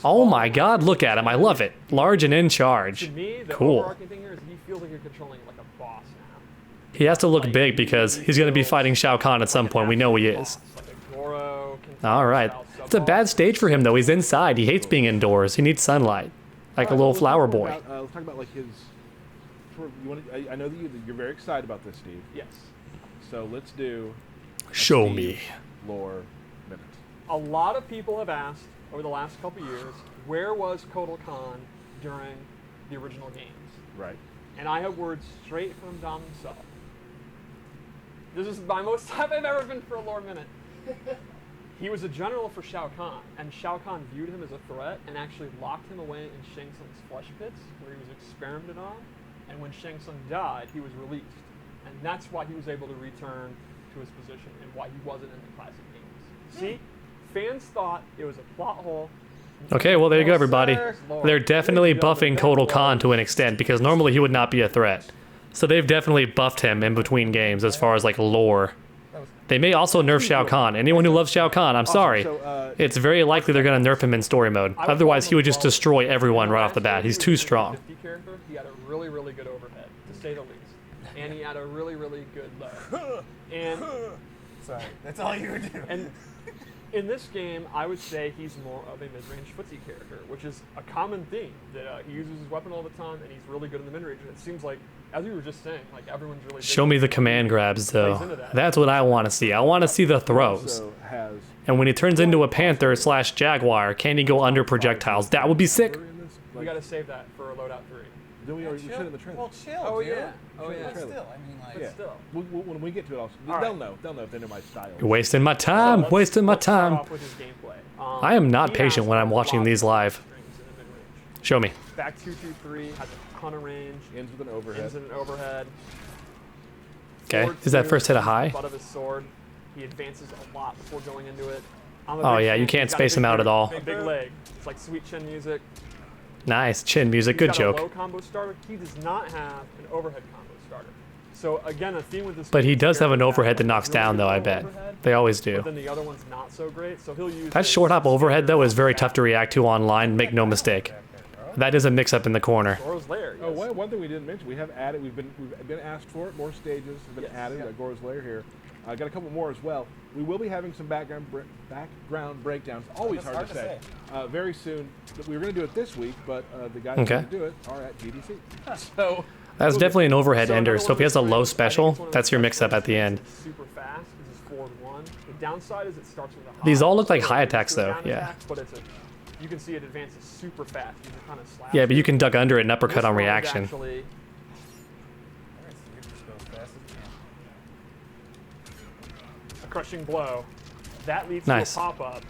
Oh my god, look at him. I love it. Large and in charge. To me, the Cool. overarching thing here is he feels like you're controlling like a boss now. He has to look big because he's going to be fighting Shao Kahn at some point. We know he is. Like a Goro, All right. It's a bad stage for him, though. He's inside. He hates being indoors. He needs sunlight. Like a little flower boy. Let's talk about like his. I know that you're very excited about this, Steve. Yes. So let's do. Show Steve me. Lore minute. A lot of people have asked over the last couple years, where was Kotal Kahn during the original games? Right. And I have words straight from Dom himself. This is my most time I've ever been for a lore minute. He was a general for Shao Kahn, and Shao Kahn viewed him as a threat and actually locked him away in Shang Tsung's flesh pits, where he was experimented on. And when Shang Tsung died, he was released. And that's why he was able to return to his position and why he wasn't in the classic games. See? Fans thought it was a plot hole. Okay, well, there you go, everybody. They're definitely buffing Kotal Kahn to an extent because normally he would not be a threat. So they've definitely buffed him in between games as far as like lore. They may also nerf Shao Kahn. Anyone who loves Shao Kahn, I'm sorry. It's very likely they're going to nerf him in story mode. Otherwise, he would just destroy everyone right off the bat. He's too strong. He had a really, really good overhead, to say the least. And he had a really, really good low. And sorry, that's all you would do. And in this game, I would say he's more of a mid-range footsie character, which is a common theme, that he uses his weapon all the time, and he's really good in the mid-range. And it seems like, as you were just saying, like everyone's really Show me the command grabs, though. That's what I want to see. I want to see the throws. And when he turns into a panther / jaguar, can he go under projectiles? That would be sick. We got to save that for a loadout 3. Then we already said it in the trailer. Well, chill, Oh, dude. yeah. Oh, yeah. But still, I mean, like... Yeah. Still. When we get to it, they'll right. know. They'll know if they know my style. You're wasting my time. Let's Wasting my start time. off with his gameplay. I am not he patient has when I'm a watching lot these of live. strings in the mid-range. Show me. Back 223 has a ton of range. Ends with an overhead. Ends in an overhead. Okay. Sword Is that 2, first hit a high? Butt of his sword. He advances a lot before going into it. Oh, yeah, you can't space him out at all. Big leg. It's like sweet chin music. Nice. Chin music. He's Good got joke. A low combo starter. He does not have an overhead combo starter. So again, a theme with this. But he game is does have an very overhead that bad. knocks Really down, though, low I bet. overhead, They always But do. then the other one's not so great. So he'll use That his short hop overhead, though, is very standard tough to react to online. Make no mistake. That is a mix-up in the corner. Goro's Lair. Oh, Yes. one thing we didn't mention, we have added. We've been asked for it. More stages have been Yes. added. Gora's Lair here. I got a couple more as well. We will be having some background breakdowns. Always hard to say. Very soon. We were going to do it this week, but the guys who Okay. do it are at GDC. So That's definitely an overhead So ender. another So if he has a one of low his strengths, I special, think it's one of that's his your best mix-up at the strengths. end. It's super fast. This is forward 1. The downside is it starts with a high. These all look like so high it leads attacks, to a though, down yeah. attack, but you can see it advances super fast. You can kind of slash Yeah, but it. you can duck under it and uppercut This on one is reaction. actually- a crushing blow. That leads Nice. to a pop-up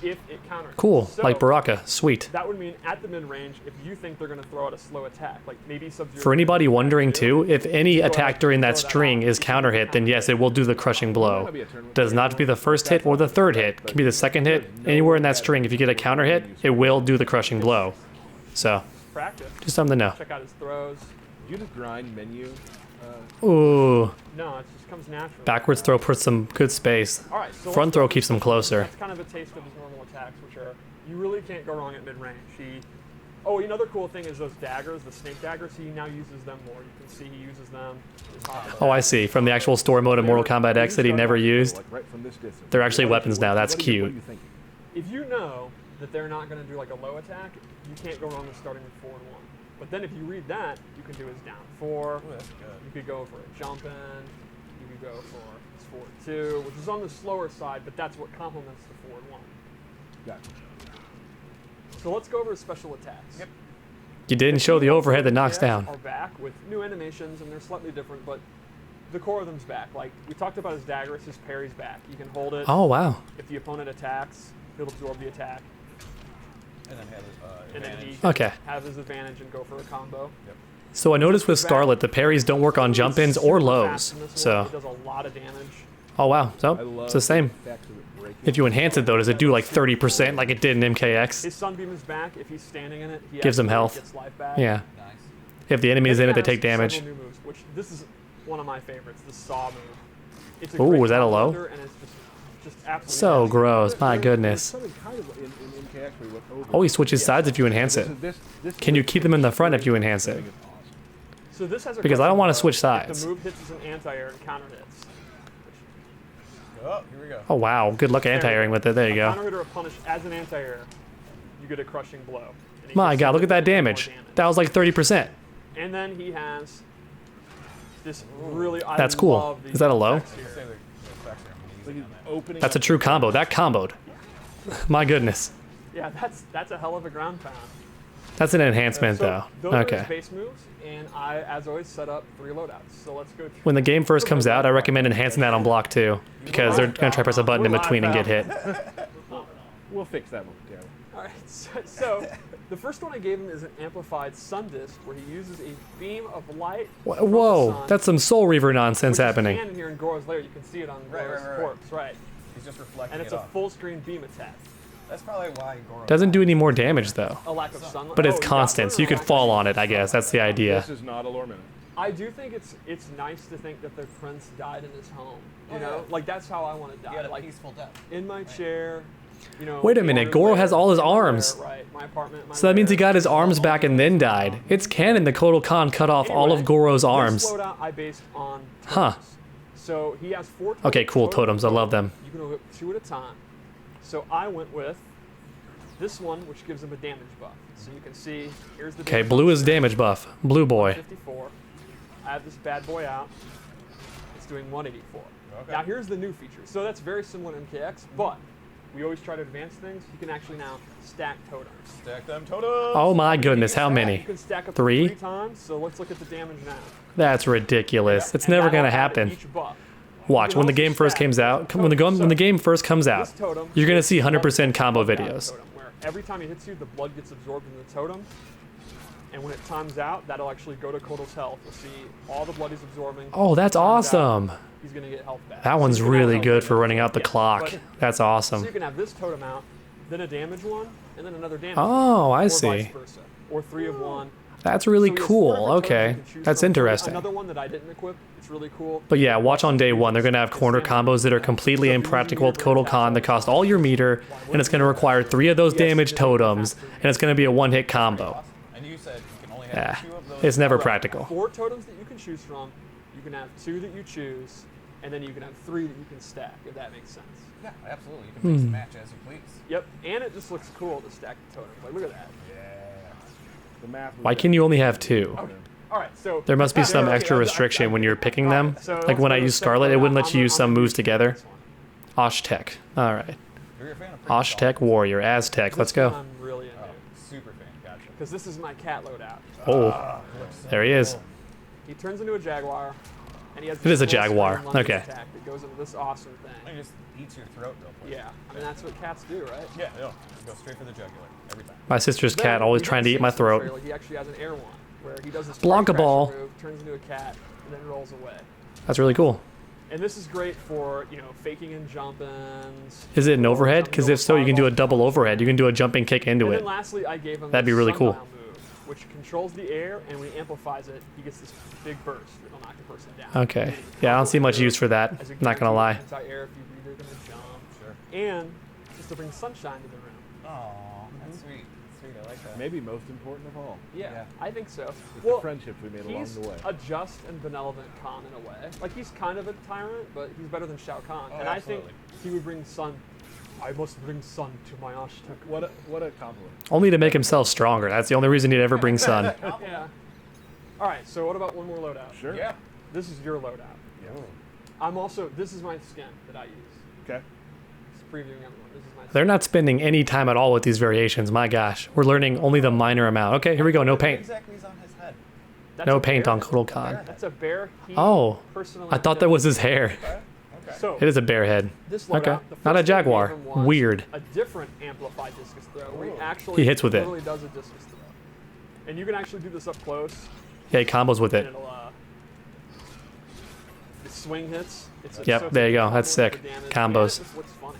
if it counters. Cool, So, like Baraka. Sweet. that would mean at the mid-range, if you think they're going to throw out a slow attack, like maybe Sub-Zero... For anybody wondering too, if any attack during that string is counter hit, then yes, it will do the crushing blow. Does not have to be the first hit or the third hit. It can be the second hit. Anywhere in that string, if you get a counter hit, it will do the crushing blow. So, Practice. just something to know. Check out his throws. do you just grind menu? Ooh. No, it just comes naturally. Backwards throw puts some good space. All right, so Front let's throw go through keeps them some- closer. That's kind of a taste of his normal attacks, which are you really can't go wrong at mid-range. Oh, another cool thing is those daggers, the snake daggers. He now uses them more. You can see he uses them. Oh, I see. From the actual story mode of Mortal Kombat X that he never used. Like right from this distance. They're actually weapons now. That's What are you cute. thinking? If you know that they're not going to do like a low attack, you can't go wrong with starting with forward 1. But then if you read that, you can do his down 4. Ooh, that's good. You could go for a jump in. You could go for his forward 2, which is on the slower side, but that's what complements the forward 1. Gotcha. So let's go over his special attacks. Yep. You didn't show the overhead that knocks Attacks down. Are back with new animations, and they're slightly different, but the core of them's back. Like we talked about his daggers, his parry's back. You can hold it. Oh, wow. If the opponent attacks, he'll absorb the attack, And then have his and then advantage. he Okay. have his advantage and go for a combo. Yep. So I noticed with Scarlet, the parries don't work on jump-ins or Super lows. fast in this one. So, It does a lot of damage. oh wow. I So, love it's the same. fact that it breaks If you enhance it though, does it do like 30% like it did in MKX? His Sunbeam is back. If he's standing in it, he Gives him actually health. Gets life back. Yeah. Nice. If the enemy's in it, they has take damage. several new moves, which this is one of my favorites, the Saw move. It's Ooh, great is that a combo low? builder, and it's just Just absolutely So nasty. gross. My There's goodness. something kind of in MKX where you went over. Oh, he switches sides if you enhance it. Can you keep them in the front if you enhance it? So this has a Because I don't crushing wanna blow. switch If sides. the move hits as an anti-air and counter hits. Oh, here we go. Oh, wow. Good luck anti-airing with it. There you A go. counter hit or a punish as an anti-air, you get a crushing blow. And he My gets God, look at that 70% more damage. That was like 30%. And then he has this really. That's I cool. love these Is that a low? effects here. Say the effects are amazing on that. Opening That's a true combo. That comboed. My goodness. Yeah, that's a hell of a ground pound. That's an enhancement, So though. those are Okay. his base moves, and I, as always, set up 3 loadouts. So let's go through. When the game first comes out, I recommend enhancing that on block 2. Because they're going to try to press a button in between and get hit. We'll fix that momentarily. All right, so the first one I gave him is an amplified sun disc, where he uses a beam of light. from the Whoa, sun, that's some Soul Reaver nonsense which is happening. canon here in Goro's lair. You can see it on Right, Goro's right, right. corpse, right? He's just reflecting And it's it a off. full screen beam attack. That's probably why Goro. Doesn't do any more damage, though. A lack of sunlight. But it's Oh, yeah, constant, so you could fall on it, I guess. That's the idea. This is not a lore minute. I do think it's nice to think that the prince died in his home. You Oh, know, yeah. like that's how I want to He die. had a Like peaceful death. in my chair. You know. Wait a minute, Goro's Goro lair, has all his in my lair, arms. Right, my apartment. My So that means he lair. got his arms back and then died. It's canon that Kotal Kahn cut off all of Anyway, Goro's this arms. loadout I based on Huh. totems. So he has 4 totems. Okay, cool totems. I love them. You can go 2 at a time. So I went with this one, which gives him a damage buff. So you can see, here's the Okay, damage blue buff. is damage buff. Blue boy. 54. I have this bad boy out. It's doing 184. Okay. Now here's the new feature. So that's very similar to MKX, but we always try to advance things. You can actually now stack totems. Stack them totems. Oh my goodness, how You many? can stack up 3? to 3 times. So let's look at the damage now. That's ridiculous. It's And never that'll gonna add happen. each buff. Watch, can when the also game first stack comes out, totems. when the game first comes out, This totem you're gonna is see 100% blood combo totem, videos. where every time he hits you, the blood gets absorbed in the totem. And when it times out, that'll actually go to Kotal's health. You'll see all the blood he's absorbing. Oh, that's Times out, awesome. He's gonna get health back. That So one's you can have really health good back. for running out the Yeah, clock. but- That's So awesome. you can have this totem out, then a damage one, and then another damage Oh, one. I Or see. vice versa. Or 3 of one. That's really So he has 4 cool. different totems Okay, you can choose that's from. interesting. Another one that I didn't equip. It's really cool. But yeah, watch on day 1. They're going to have corner combos that are completely impractical with Kotal Kahn that cost all your meter, and it's going to require 3 of those damage totems, and it's going to be a one-hit combo. And you said you can only Yeah, have 2 of those. it's never Right. practical. 4 totems that you can choose from. You can have 2 that you choose, and then you can have 3 that you can stack, if that makes sense. Yeah, absolutely. You can mix and match as you please. Yep, and it just looks cool to stack the totems. Like, look at that. Yeah. The math. Why can you only have 2? All right, so There must be some There- extra yeah, restriction when you're picking them. So Like let's when go I to use the Scarlet, it second wouldn't one. let you I'm use gonna some moves use together. this one. Oshtec. All right. You're a fan of Oshtec Warrior. Aztec. Let's This one go. I'm really into. Super fan. Gotcha. Because this is my cat loadout. Oh, there he is. He turns into a jaguar, and he has It is a this full jaguar. screen lunge Okay. attack that goes into this awesome It thing. just eats your throat real quick. Yeah, I mean, that's what cats do, right? Yeah, no. Go straight for the jugular every time. My sister's cat Then always we trying to have eat my Samson's throat. trailer. He actually has an air one, where he does this Blanca frame ball. crasher move, turns into a cat, and then rolls away. That's really cool. And this is great for, faking and jumping. Is it an overhead? Because if so, you can do a double overhead. You can do a jumping kick into And it. then lastly, I gave him That'd be this really cool. sundial move, which controls the air, and when he amplifies it, he gets this big burst that'll knock the person down. Okay. Yeah, I don't see much use for that. As a Not gonna lie. guaranteed anti-air if you read, they're gonna jump. Sure. And just to bring sunshine to the room. Oh, that's sweet. Sweet, I like that. Maybe most important of all. Yeah, Yeah. I think so. It's Well, the friendships we made along he's the way. a just and benevolent Kahn in a way. Like, he's kind of a tyrant, but he's better than Shao Kahn. Oh, and I think absolutely. he would bring sun. I must bring sun to my Ashtek. What a compliment. Only to make himself stronger. That's the only reason he'd ever bring Sun. Yeah. All right, so what about one more loadout? Sure. Yeah. This is your loadout. Yeah. This is my skin that I use. Okay. Just previewing everyone. This is my They're not spending any time at all with these variations. My gosh. We're learning only the minor amount. Okay, here we go. No What paint. exactly is on his head? That's No a paint bear. on Kotal Kahn. That's a bear. He Oh, personally I thought that was his hair. Okay. Okay. So, It is a bear head. this loadout, Okay. the Not a first thing I jaguar. gave him was Weird. A different amplified discus throw where he actually He hits with it. literally does a discus throw. And you can actually do this up close, Yeah, he combos with and it. it'll the swing hits. Yep, so there you go. combo That's with sick. the damage, Combos. and it just looks funny.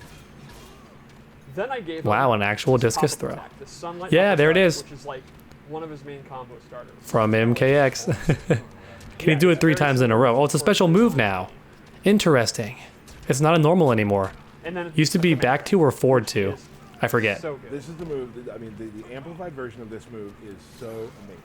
Then I gave Wow, him an actual this discus pop-up throw. attack, the sunlight Yeah, pop-up there it attack, is. Which is like one of his main combo starters. From MKX. Can he do it 3 times in a row? Oh, it's a special move now. Interesting. It's not a normal anymore. And then Used to be command back grab, two or forward which two. is I forget. So good. This is the move. I mean, the amplified version of this move is so amazing.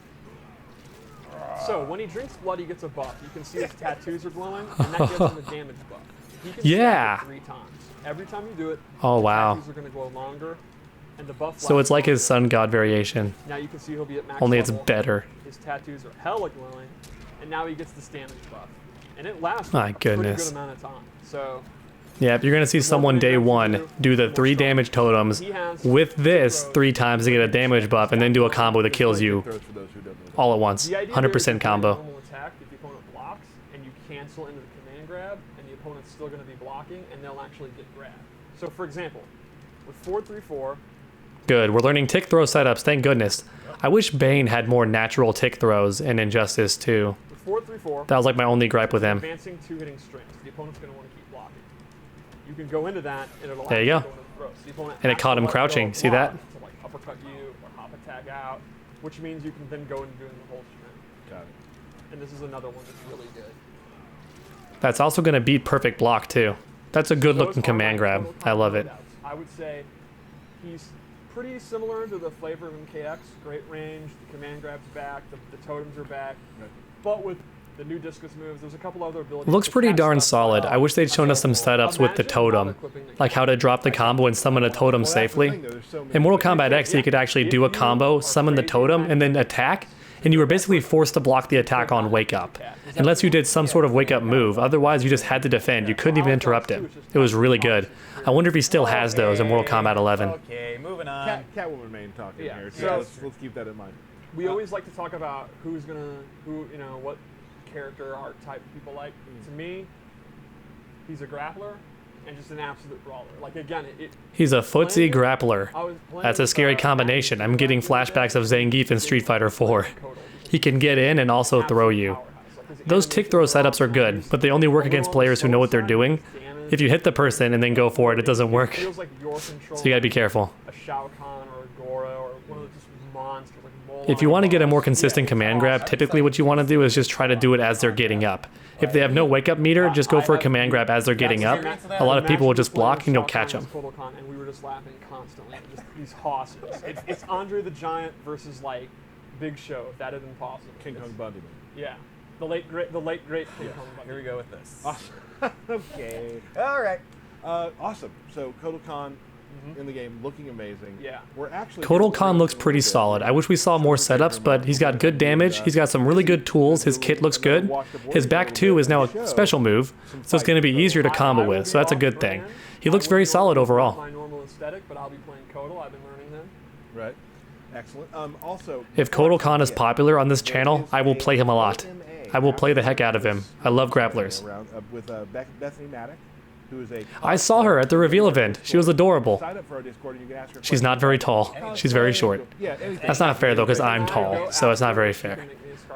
So when he drinks blood, he gets a buff. You can see his tattoos are glowing, and that gives him a damage buff. He can Yeah. stack it 3 times. Every time you do it, Oh, the wow. tattoos are going to glow longer, and the buff. So lasts it's like his longer. sun god variation. Now you can see he'll be at max Only it's level. better. His tattoos are hella glowing, and now he gets the damage buff, and it lasts My a pretty goodness. good amount of time. So Yeah, you're going to see someone day one do the 3 damage totems he has with this 3 times to get a damage buff and then do a combo that kills you Throws for those who don't know. all at once. the idea there is you 100% do a combo. normal attack if the opponent blocks, and you cancel into the command grab, and the opponent's still going to be blocking, and they'll actually get grabbed. So for example, with 4-3-4, Good. We're learning tick throw setups. Thank goodness. I wish Bane had more natural tick throws in Injustice 2. with 4-3-4, That was like my only gripe with him. advancing 2 hitting strings. The opponent's going to want to keep blocking. You can go into that, and it'll There you actually go. into the throw. So the opponent And it has caught to him let go crouching. of See block that? To like uppercut you or hop attack out, which means you can then go into doing the whole shit. Got it. And this is another one that's really good. That's also going to beat perfect block too. That's a good looking Those are command my grab. total I love combo it. loadouts. I would say he's pretty similar to the flavor of MKX. Great range, the command grab's back, the totems are back. Right. But with the new discus moves, there's a couple other abilities. Looks to pretty catch darn stuff solid. like I wish they'd shown us some setups with the Imagine totem, not equipping the like how to drop the combo and summon a totem Well, that's the safely. thing, though. There's so many In Mortal ways. Kombat X, you could actually do a combo, summon the totem, and then attack, and you were basically forced to block the attack on wake up. Unless you did some sort of wake up move, otherwise you just had to defend. You couldn't even interrupt him. It was really good. I wonder if he still has those in Mortal Kombat 11. Okay, moving on. Catwoman main talking Yeah, here. so- So let's keep that in mind. We always like to talk about what character archetype people like. To me, he's a grappler and just an absolute brawler. Like again, He's a footsie grappler. I was playing That's a with, scary combination. I'm getting flashbacks of Zangief in Street Fighter 4. He can get in and also throw you. Those tick throw setups are good, but they only work against players who know what they're doing. If you hit the person and then go for it, it doesn't work. Feels like you're controlling So you gotta be careful. a Shao Kahn or a Gora or one of the just monsters like If you want to get a more Molan. consistent command grab, typically what you want to do is just try to do it as they're getting up. If they have no wake up meter, just go for a command grab as they're getting up. A lot of people will just block and you'll catch them. Kotal Kahn, and we were just laughing constantly. Just these hosses. It's Andre the Giant versus like Big Show. If that had been possible. King Kong Bundy. Yeah, the late great King Kong. Here we go with this. Awesome. Okay. All right. Awesome. So Kotal Kahn in the game, looking amazing. Yeah. We're actually Kotal Kahn looks pretty solid. I wish we saw more setups, but he's got good damage. He's got some really good tools. His kit looks good. His back 2 is now a special move, so it's going to be easier to combo with, so that's a good thing. He looks very solid overall. My normal aesthetic, but I'll be playing Kotal. I've been learning him. Right. Excellent. Also, If Kotal Kahn is popular on this channel, I will play him a lot. I will play the heck out of him. I love grapplers. Around, with Bethany Maddock, who is a. I saw her at the reveal event. She was adorable. Sign up for our Discord and you can ask her. She's not very tall. She's very short. Yeah, anything. That's not fair though, because I'm tall, so it's not very fair.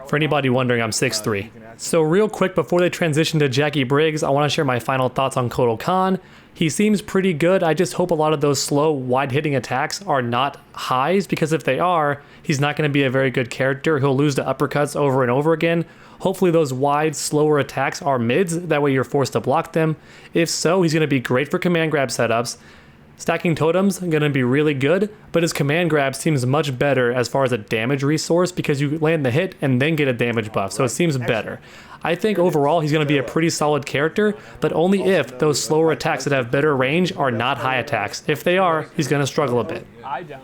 For anybody wondering, I'm 6'3". So real quick, before they transition to Jacqui Briggs, I want to share my final thoughts on Kotal Kahn. He seems pretty good. I just hope a lot of those slow, wide-hitting attacks are not highs, because if they are, he's not going to be a very good character. He'll lose to uppercuts over and over again. Hopefully those wide, slower attacks are mids. That way you're forced to block them. If so, he's going to be great for command grab setups. Stacking totems going to be really good, but his command grab seems much better as far as a damage resource, because you land the hit and then get a damage buff, so it seems better. I think overall he's going to be a pretty solid character, but only if those slower attacks that have better range are not high attacks. If they are, he's going to struggle a bit. I don't.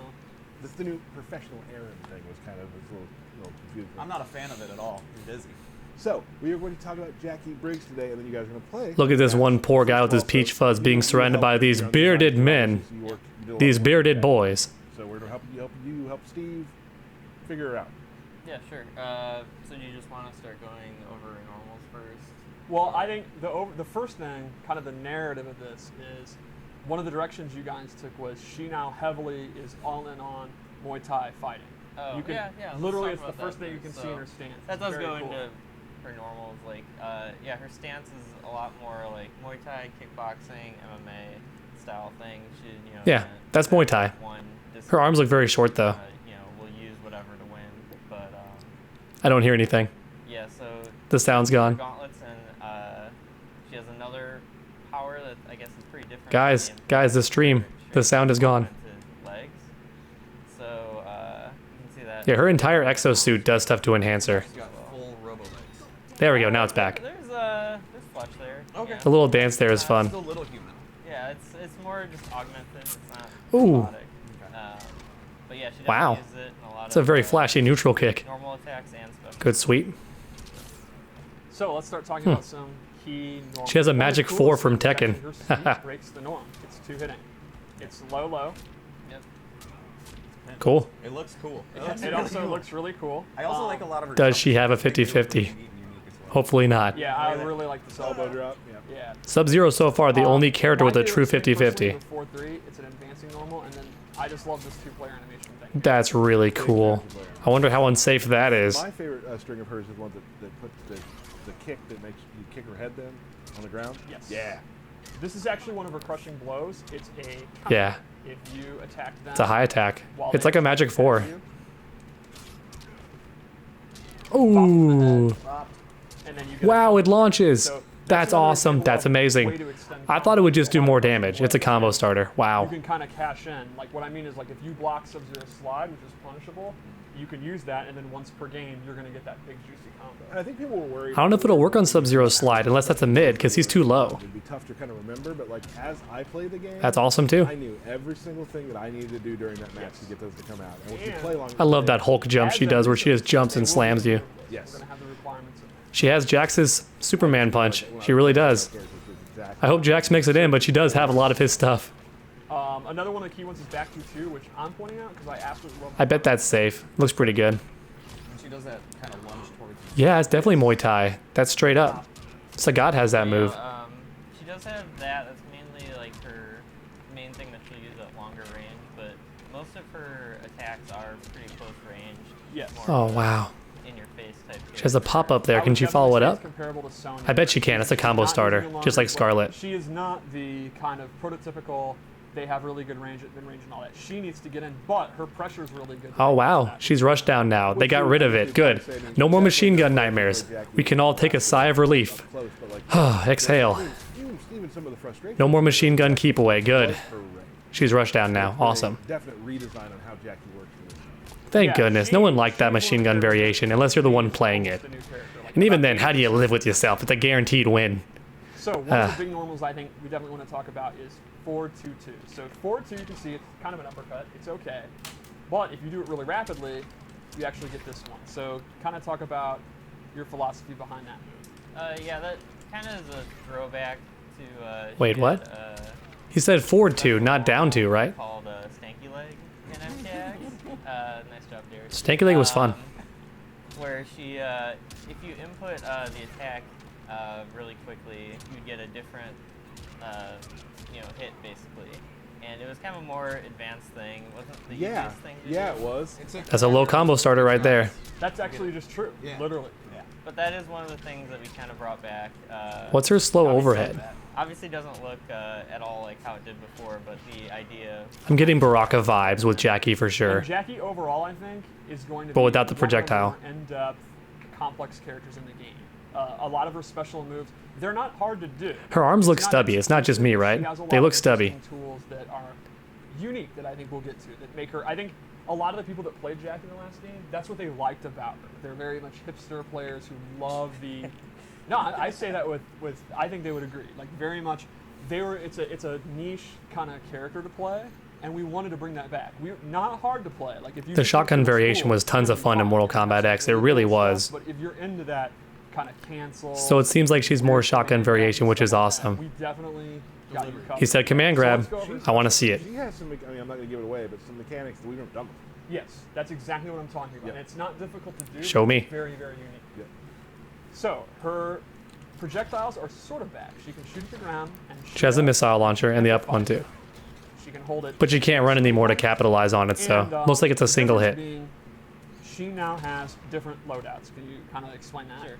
That's the new professional Aaron thing was kind of a little confusing. I'm not a fan of it at all. I'm busy. So, we are going to talk about Jacqui Briggs today, and then you guys are going to play. Look at this one poor guy with his peach fuzz being surrounded by these bearded men, these bearded boys. So we're going to help Steve figure it out. Yeah, sure. So do you just want to start going over normals first? Well, I think the first thing, kind of the narrative of this, is one of the directions you guys took was she now heavily is all in on Muay Thai fighting. Oh, You can, yeah. Let's literally, talk it's the about first that thing you then. can see in So her stance. That It's does very go cool. into her normals. Like, yeah, her stance is a lot more like Muay Thai, kickboxing, MMA style thing. She, Yeah, that's Muay Thai. One Her arms look very short though. Will use whatever to win, but I don't hear anything. yeah. So The sound's gone. gauntlets, and she has another power that I guess is pretty different Guys, the stream. The sound is gone. Legs. So you can see that. Yeah, her entire exosuit does stuff to enhance her. She's got full robo legs. There we go, now it's back. There's flesh there. Okay. The little dance there is fun. Still little human. Yeah, it's more just augmented. It's not Ooh. robotic. But yeah, she Wow. definitely uses it in a lot It's a very flashy neutral kick. normal attacks and special. Good sweep. So let's start talking about some key normal. She has a One of the magic coolest 4 from things is Tekken. actually her sweep breaks the norm. It's 2 hitting. It's low. Yep. Cool. It looks cool. It also looks really cool. I also like a lot of her. Does she jumps. have a They do look 50-50? neat and unique as well. Hopefully not. Yeah, I really like the Elbow elbow. drop. Yeah. Yeah. Sub-Zero so far, the only character my with a true favorite thing 50-50. personally with 4-3, it's an advancing normal, and then I just love this 2-player animation thing. That's really cool. I wonder how unsafe that is. My favorite string of hers is one that puts the kick that makes you kick her head then on the ground. Yes. Yeah. This is actually one of her crushing blows. It's a counter. Yeah. If you attack them. It's a high attack. while It's they like a magic 4. attack you, Ooh. and then you get a Wow, it launches. So That's another awesome. example That's of a way amazing. to extend I thought it would just do combos more without damage. using It's a blades. combo starter. You Wow. can kind of cash in. Like what I mean is like if you block Sub-Zero slide, which is punishable, you can use that, and then once per game, you're gonna get that big juicy And combo. I think people were worried. I don't know if it'll work on Sub-Zero's slide unless that's a mid, because he's too low. It'd be tough to kind of remember, but like as I played the game, That's awesome too. I knew every single thing that I needed to do during that match to get those to come out. And when you And play along, I love that Hulk jump she does where she just jumps and slams you. Yes. We're gonna have the requirements in there. She has Jax's Superman punch. She really does. I hope Jax makes it in, but she does have a lot of his stuff. Another one of the key ones is back to 2, which I'm pointing out because I absolutely love. I bet that's safe. Looks pretty good. And she does that kind of lunge towards Yeah, it's definitely Muay Thai. That's straight up. Sagat has that move. She does have that. That's mainly like her main thing that she'll use at longer range, but most of her attacks are pretty close range. Yes. More Oh, of a wow. in your face type. She has a character. pop up there. I Can would she follow it definitely say up? it's comparable to Sonya. I bet she can. It's a combo Not starter, using a just like long- Scarlet. She is not the kind of prototypical. They have really good range, mid-range, and all that. She needs to get in, but her pressure is really good. Oh, wow. She's rushed down now. They got rid of it. Good. No more machine gun nightmares. We can all take a sigh of relief. close, but like Exhale. even some of the frustration. No more machine gun keep away. Good. for range. She's rushed down now. Awesome. Definite redesign on how Jacqui works for this. Thank Yeah, goodness. No one liked that she's machine one gun of the variation unless you're the one playing it. The new character. Like, And even then, how do you live with yourself? It's a guaranteed win. So one of the big normals I think we definitely want to talk about is 4-2-2. So 4-2, you can see it's kind of an uppercut. It's okay, but if you do it really rapidly, you actually get this one. So kind of talk about your philosophy behind that move. Yeah, that kind of is a throwback to. Wait, she what? had, He said forward 2, not down 2, right? Called Stanky Leg in MTX. Nice job, Derek. Stanky Leg was fun. Where she, if you input the attack really quickly, you'd get a different, hit basically. And it was kind of a more advanced thing. It wasn't the Yeah, easiest thing to yeah, do. it was. That's a low combo starter right there. That's actually just true, Yeah. literally. Yeah. But that is one of the things that we kind of brought back. What's her slow obviously- overhead? Obviously doesn't look at all like how it did before, but the idea. I'm getting Baraka vibes with Jacqui for sure. And Jacqui overall, I think, is going to But be without the one of projectile. more in-depth, complex characters in the game. A lot of her special moves, they're not hard to do. Her arms look It's not stubby. that It's not just me, she right? has a They lot look of stubby. interesting tools that are unique that I think we'll get to that make her. I think a lot of the people that played Jacqui in the last game, that's what they liked about her. They're very much hipster players who love the. No, I say that with. I think they would agree. Like very much, they were. It's a niche kind of character to play, and we wanted to bring that back. We're not hard to play. Like if you. The just shotgun look at variation school, was tons of it's fun in fine. Mortal Kombat X. It really Cool was. stuff, But if you're into that kind of cancel. So it seems like she's more shotgun variation, which is awesome. We definitely got you covered. He said command grab. So let's go over- I want to see it. She has some. I mean, I'm not gonna give it away, but some mechanics that we don't done. Yes, that's exactly what I'm talking about. Yeah. And it's not difficult to do. Show but me. It's very, very unique. Yeah. So her projectiles are sort of back. She can shoot at the ground, and She has a missile launcher and the up one too. She can hold it. But she can't run anymore to capitalize on it, so And, most like it's a single difference hit. being she now has different loadouts. Can you kind of explain that? Sure.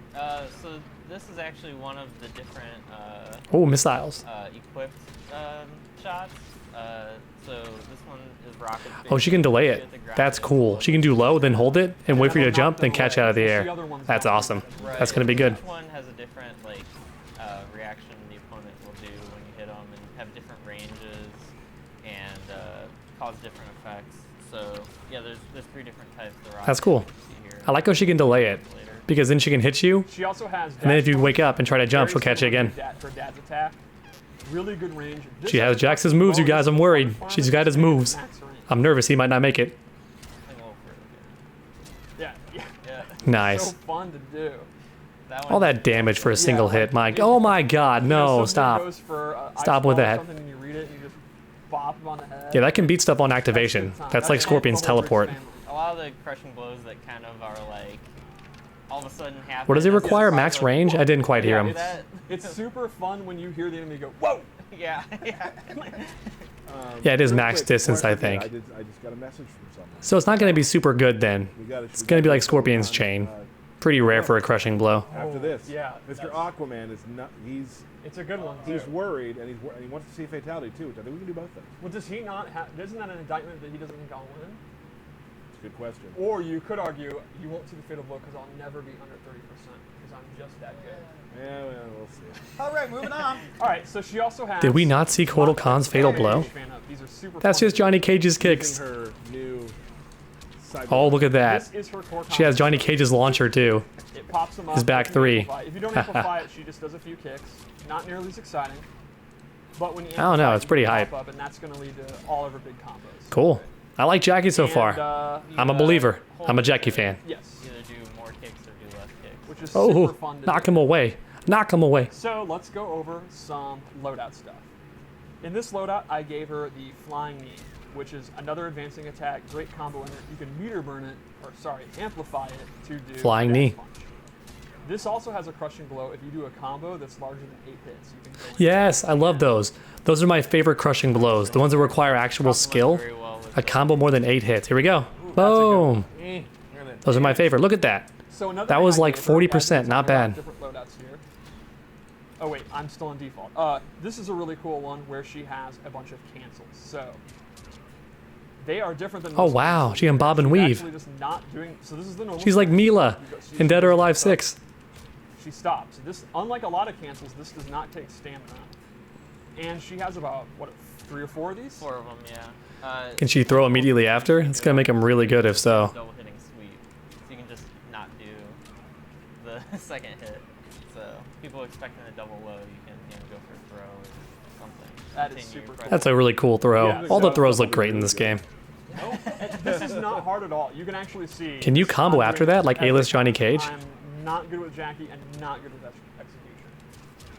So this is actually one of the different Oh, missiles. equipped shots. So this one is rockets. Oh, she can delay it. That's cool. She can do low, then hold it, and wait for you to jump, then catch out of the air. That's awesome. That's gonna be good. Each one has a different like reaction the opponent will do when you hit them, and have different ranges and cause different effects. So yeah, there's 3 different types of rockets. That's cool. I like how she can delay it, because then she can hit you, She also has. and then if you wake up and try to jump, she'll catch you again. Her dad's attack. Really good range. She has Jax's moves, you guys. I'm worried. She's got his moves. I'm nervous he might not make it. Yeah. Nice. So fun to do. All that damage for a single hit. Oh my god, no, stop. Stop with that. Yeah, that can beat stuff on activation. That's like Scorpion's teleport. A lot of the crushing blows that kind of are like all of a sudden happen. What does it require? Max range? I didn't quite hear him. It's super fun when you hear the enemy go, whoa! Yeah. Yeah, it is Real max quick, distance, before I forget, think. I just got a message from someone. So it's not going to be super good then. It's going to be like Scorpion's chain. Pretty rare for a crushing blow. After this, yeah, Mr. Aquaman is not. It's a good one, too. He's worried, and he wants to see Fatality too, which I think we can do both things. Well, does he not have... Isn't that an indictment that he doesn't think I'll win? It's a good question. Or you could argue, you won't see the fatal blow because I'll never be under 30% because I'm just that good. Yeah, well, we'll see. All right, moving on. All right, so she also has... Did we not see Kotal Kahn's fatal blow? These are super That's fun. just Johnny Cage's Using kicks. her new Oh, look at that. This is her core She has Johnny combo. Cage's launcher too. It pops them up. His back if you three. amplify. If you don't amplify it, she just does a few kicks. Not nearly as exciting. But when you I don't know, amplify it's it, pretty you can hype. pop Up, and that's going to lead to all of her big combos. Cool. I like Jacqui so And, far. I'm a believer. I'm a Jacqui fan. Yes. Either do more kicks or do less kicks. Which is Oh, super fun to knock do. him away. Knock him away. So let's go over some loadout stuff. In this loadout, I gave her the Flying Knee, which is another advancing attack, great combo in it. You can meter burn it, or sorry, amplify it to do Flying dash Knee. punch. This also has a crushing blow. If you do a combo that's larger than 8 hits, you can go in. Yes, I love those. Those are my favorite crushing blows. The ones that require actual skill. Very well with A combo more than 8 hits. Here we go. Ooh, that's a good one. Boom. Those are my favorite. Look at that. So another That thing was I like gave her, 40%, as not we bad. different loadouts here. Oh wait, I'm still on default. This is a really cool one where she has a bunch of cancels. So they are different than. Oh, most wow, cancels she can where bob and she's weave. actually just not doing. So this is the normal. She's like cancel. Mila in Dead or Alive 6. She stops. This, unlike a lot of cancels, this does not take stamina. And she has about, what, 3 or 4 of these? 4 of them, yeah. Can she throw immediately after? It's going to make him really good if so. Double hitting sweep. So you can just not do the second hit. So people expecting a double low, you can go for a throw or something. That is Continue super pressing. That's a really cool throw. Yeah, All the so- throws look great in this game. No, this is not hard at all. You can actually see. Can you combo I'm after doing that, like every A-list Johnny time. Cage? I'm not good with Jacqui and not good with execution.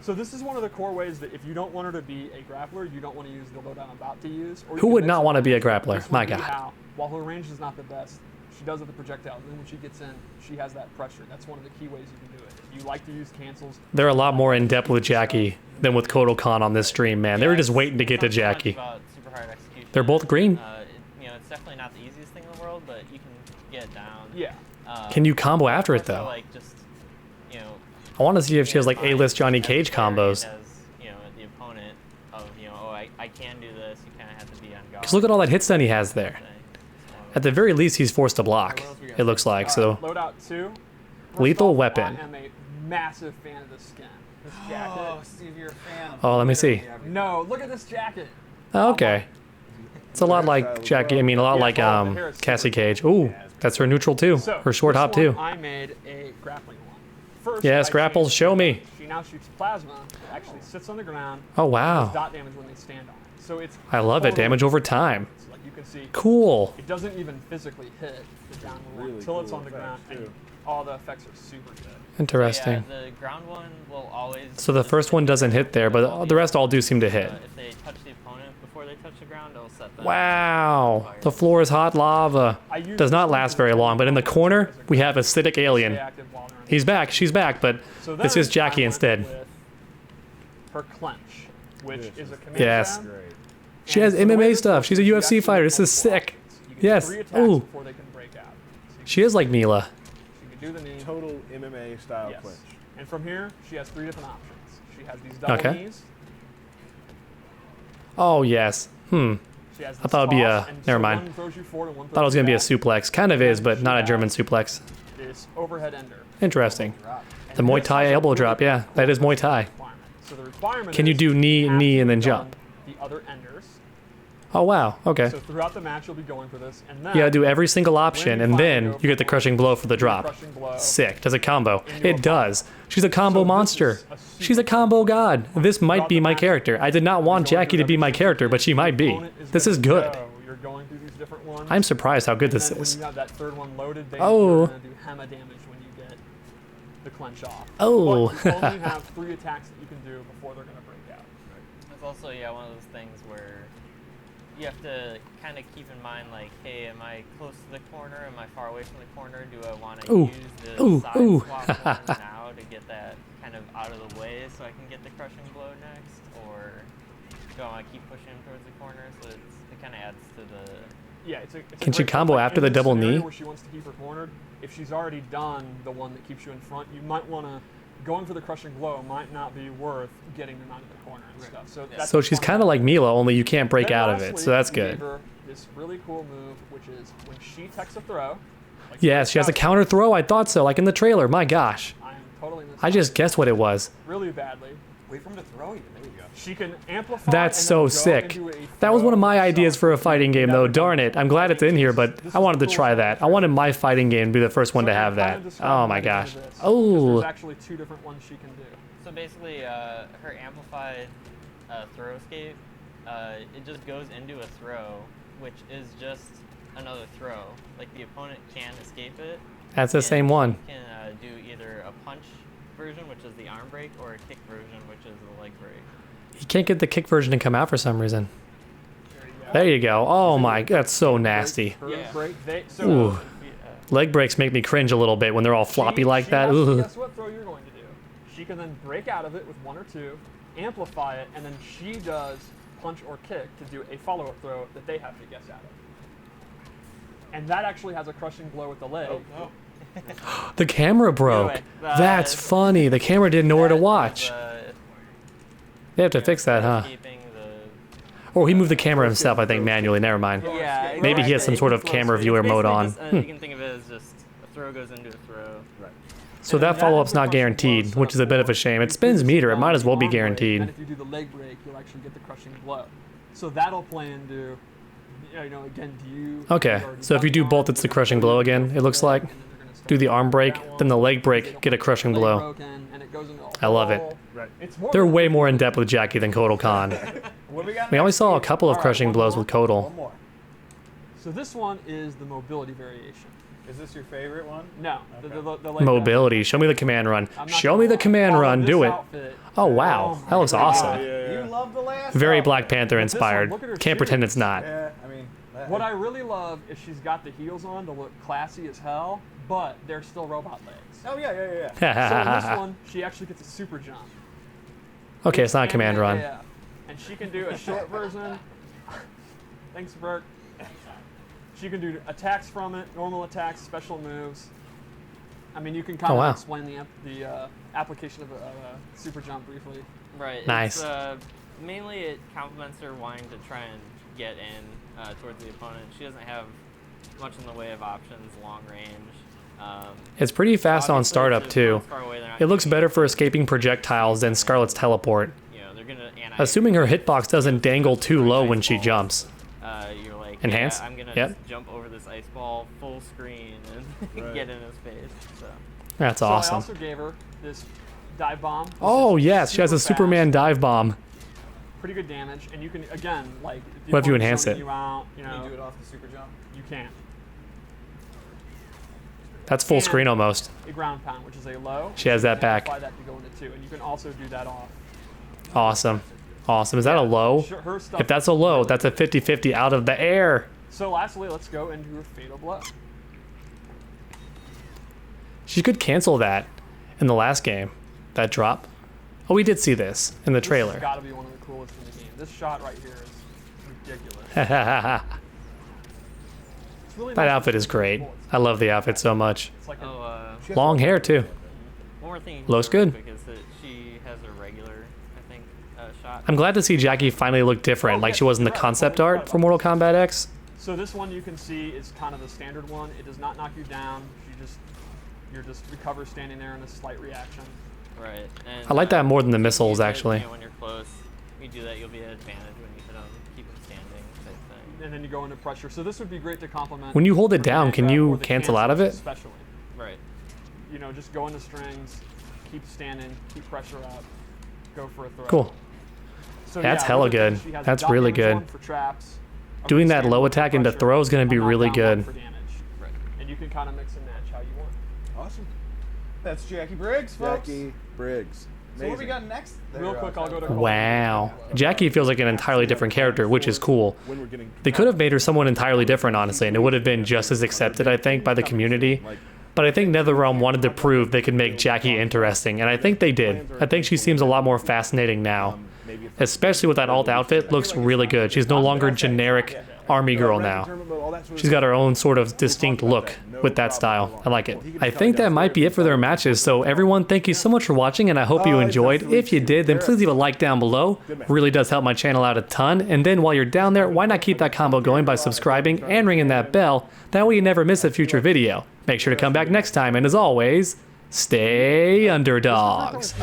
So this is one of the core ways that if you don't want her to be a grappler, you don't want to use the loadout I'm about to use. Or you Who can would mix not it. want to be a grappler? This My would be god. how, while her range is not the best, she does have the projectiles. And then when she gets in, she has that pressure. That's one of the key ways you can do it. If you like to use cancels, They're a lot more in depth with Jacqui than with Kotal Kahn on this stream, man. They were just waiting to get to It's not so much Jacqui. about super hard execution. They're both green. It's definitely not the easiest thing in the world, but you can get it down. yeah. Can you combo after it Also, though? Like just, I want to see if she has like A-list Johnny Cage combos. As, the opponent of, I can do this. You kind of have to be on guard. Because look at all that hit stun he has there. At the very least, he's forced to block. It looks like so. Loadout 2. Lethal First off, weapon. I am a massive fan of this skin. This jacket. Oh, Steve, you're a fan. of Oh, let me see. literally everything. No, look at this jacket. Oh, okay. It's a lot like Jacqui. I mean, a lot like Cassie Cage. Ooh, that's her neutral too. So, Her short this hop one, too. I made a grappling one. First, Yes, I grapples, changed- show me. She now shoots plasma. It actually sits on the ground. Oh Does wow. dot damage when they stand on it. So it's. I love it. totally Damage over time. So like you can see, Cool. it doesn't even physically hit the downward one Really until it's cool on the ground, effects, and too. all the effects are super good. Interesting. Yeah, the ground one will always. So the first one doesn't hit there, but the rest all do seem to hit. If they touch the opponent before they touch the ground, it'll set them. Wow. The floor is hot lava. I use Does not this last one very to long, but in the as a corner, grapple we have to acidic stay alien. active while they're in the He's back. She's back, but So this then is Jacqui I went instead. with her clench, which is a command Yes. grab. Great. She And has so the way MMA this stuff. works She's a is you UFC actually fighter. get This is multiple sick. offense. You get Yes. 3 attacks Ooh. before they can break out. So She is like Mila. She can do the knee. Total MMA style Yes. clinch. And from here, she has 3 different options. She has these double Okay. knees. Oh, yes. She has I thought it'd be toss, a- and never so mind. One throws you forward and one Thought it was going to be a throws you suplex. Kind of is, but She not a has- German suplex. back. This overhead ender. Interesting. And The Muay this Thai has a elbow really drop, yeah. cool That is Muay Thai. requirement. So the requirement Can you is do knee, have knee, to and then have jump? done The other enders. Oh, wow. Okay. So throughout the match, you'll be going for this, and then You gotta do every single option, and then you get the crushing blow for the drop. crushing blow. Sick. Does a combo. Into a It does. She's a combo So this monster. is a super- She's a combo god. This might Throughout be the my match, character. I did not want you're going Jackie through to be my every character, but she might be. opponent This gonna is good. go. You're going through these different ones. I'm surprised how good and this then is. When you have that third one loaded, then Oh. you're gonna do Hema damage when you get the clench off. Oh. But you only have 3 attacks that you can do before they're gonna break out. It's also, yeah, one of those things where you have to kind of keep in mind, like, hey, am I close to the corner? Am I far away from the corner? Do I want to Ooh. use the Ooh. side Ooh. swap one now to get that kind of out of the way so I can get the crushing blow next? Or do I want to keep pushing him towards the corner? So it kind of adds to the... Yeah, it's a Can she great- combo like, after in the this double scenario knee? Where she wants to keep her cornered, if she's already done the one that keeps you in front, you might want to going for the crushing blow might not be worth getting them out of the corner and stuff. So, that's So the she's fun kind of about like it. Mila, only you can't break Then out of it. lastly, So that's we good. gave her this really cool move, which is when she techs a throw. Like Yes, she has a counter throw. I thought so, like in the trailer. My gosh. I am totally missing I just guessed what it was. really badly. Wait for him to throw you. There you go. She can amplify. That's and so then go sick. into a That was one of my throw ideas shot. for a fighting game, though. Never done Darn it. I'm glad it's in here, but This I is wanted to cool try stuff. that. I wanted my fighting game to be the first one So to I can have kinda that. describe Oh what my I did gosh. with this, 'cause Oh. There's actually 2 different ones she can do. So basically, her amplified throw escape, it just goes into a throw, which is just another throw. Like, the opponent can escape it. That's the and same one. You can do either a punch version, which is the arm break, or a kick version, which is the leg break. You can't get the kick version to come out for some reason. There you go. Oh my, that's so nasty. Her Yeah. break. Ooh. If you, Leg breaks make me cringe a little bit when they're all floppy She- like she that. has to Ugh. guess what throw you're going to do. She can then break out of it with 1 or 2, amplify it, and then she does punch or kick to do a follow-up throw that they have to guess out of. And that actually has a crushing blow with the leg. Oh. The camera broke. Anyway, That's funny. The camera didn't know where to that is, watch. They have to fix that, huh? escaping Or he moved the camera himself, I think, manually. Never mind. yeah, Maybe he has some sort of camera viewer mode on. You can think of it as just a throw goes into a throw. Right. So And then that follow-up's has a not crushing guaranteed, blow which is set a bit up of a for shame. it. It spins Previously meter. It might as well be on the arm break, guaranteed. And if you do the leg break, you'll actually get the crushing blow. So that'll play into, you know, again, do you... Okay, you already so if you got do the both, arm, it's the you're crushing gonna blow go again, for it looks the leg, like. and then they're gonna start Do the arm doing break, that then the one, leg break, they don't get a want crushing the leg blow. broken, and it goes into a I love it. hole. Right. It's more They're than way a more in depth with Jackie than Kotal Kahn. What we got? We only next? saw a couple of Alright, crushing one blows more. with Kotal. One more. So this one is the mobility variation. Is this your favorite one? No, Okay. the leg Mobility. Show me the command run. I'm not Show gonna me the lie. command All of run. this Do it. outfit- Oh, wow. my That looks God. awesome. You love the last. Very outfit. Black Panther But this one, inspired. look at her Can't pretend shoes. it's not. Yeah, I mean. What I really love is she's got the heels on to look classy as hell, but they're still robot legs. Oh yeah. So in this one, she actually gets a super jump. Okay, it's not a command run. Yeah. And she can do a short version. Thanks, Bert. She can do attacks from it, normal attacks, special moves. I mean, you can kind Oh, of wow. explain the application of a super jump briefly. Right. Nice. It's, mainly, it complements her wanting to try and get in towards the opponent. She doesn't have much in the way of options, long range. It's pretty fast on Obviously, startup, if too. one's far away, they're not It looks doing better for escaping projectiles than Scarlet's teleport. You know, they're gonna. And Assuming her hitbox doesn't dangle too low when she jumps. You're like, Enhance? Yeah, I'm gonna Yep. just jump over this ice ball full screen and Right. get in his face. So. That's So I awesome. also gave her this dive bomb. which Oh, is yes, she has a super Superman fast, dive bomb. pretty good damage, and you can again like. What if you opponent's enhance zoning it? You out, you Can know, you do it off the super jump? you can't. That's full And screen almost. A ground pound, which is a low. She has that back. Apply that to go into 2, and you can also do that off. Awesome. Awesome. Is that a low? Her stuff If that's a low, that's a 50-50 out of the air. So lastly, let's go into her fatal blow. She could cancel that in the last game. That drop. Oh, we did see this in the This trailer. has got to be one of the coolest in the game. This shot right here is ridiculous. It's really That nice outfit to is see great. bullets. I love the outfit so much. It's like Oh, Long hair too. one more thing. Looks real good. quick is that she has a regular, I think, shot. I'm glad to see Jacqui finally look different, like she was in the concept art for Mortal Kombat X. so this one you can see is kind of the standard one. It does not knock you down. You're just recover standing there in a slight reaction. Right. And, I like that more than the if you missiles, do it, actually. You know, when you're close, you do that, you'll be at advantage when you hit them. Keep them standing, type thing. And then you go into pressure. So this would be great to complement. When you hold it for down, can Manga you or the cancel out of cancels it? Especially. Right. You know, just go into strings, keep standing, keep pressure up, go for a throw. Cool. So That's yeah, hella with it, good. she has a That's dot really damage good. one for traps, a Doing that withstand low one for attack into pressure, throw is gonna be a really knockdown one good. for damage. Right. And you can kind of mix and match how you want. Awesome. That's Jacqui Briggs, folks. Jacqui Briggs. So what we Amazing. got next? Real quick, I'll go to Wow. Jacqui feels like an entirely different character, which is cool. When we're getting They could have made her someone entirely different, honestly, and it would have been just as accepted, I think, by the community. But I think NetherRealm wanted to prove they could make Jacqui interesting, and I think they did. I think she seems a lot more fascinating now. Especially with that alt outfit, looks really good. She's no longer generic army girl now. She's got her own sort of distinct look with that style. I like it. I think that might be it for their matches, so everyone, thank you so much for watching, and I hope you enjoyed. If you did, then please leave a like down below. Really does help my channel out a ton. And then while you're down there, why not keep that combo going by subscribing and ringing that bell? That way you never miss a future video. Make sure to come back next time, and as always, stay underdogs.